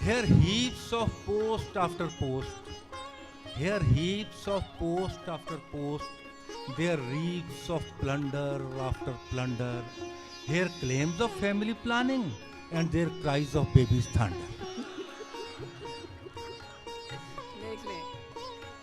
Here heaps of post after post, here heaps of post after post, there reeks of plunder after plunder, here claims of family planning and there cries of baby's thunder.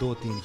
2-3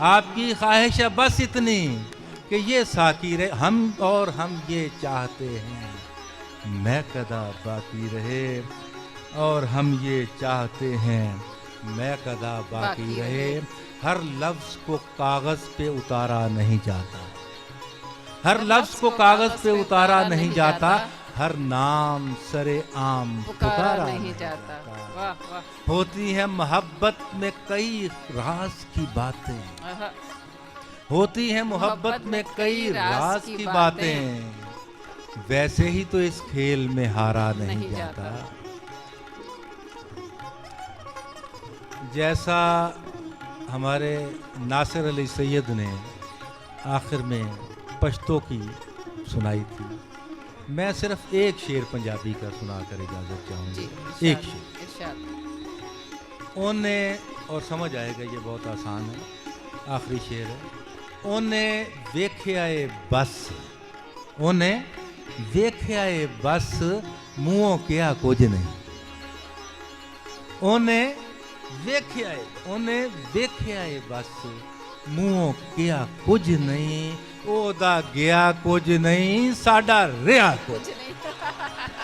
आपकी ख्वाहिश है बस इतनी कि ये साकी रहे हम ये चाहते हैं मैं कदा बाकी रहे और हम ये चाहते हैं मैं कदा बाकी रहे हर लफ्ज को कागज पे उतारा नहीं जाता हर लफ्ज को कागज पे उतारा नहीं जाता हर नाम सरे आम पुकारा नहीं जाता वाह वाह होती है मोहब्बत में कई राज की बातें आहा, होती है मोहब्बत में कई राज की बातें वैसे ही तो इस खेल में हारा नहीं जाता जैसा हमारे नासिर अली सैयद ने आखिर में पश्तो की सुनाई थी मैं सिर्फ एक शेर पंजाबी का सुना कर इजाज़त जी चाहूँगी एक शेर इरशाद उन्हें और समझ आएगा ये बहुत आसान है आखिरी शेर है उन्हें वेख्या ए बस उन्हें वेख्या ए बस मुँहों क्या कुछ नहीं उन्हें वेख्या ए बस मुँहों क्या कुछ नहीं ओदा गया कुछ नहीं साडा रिया कुछ कुछ नहीं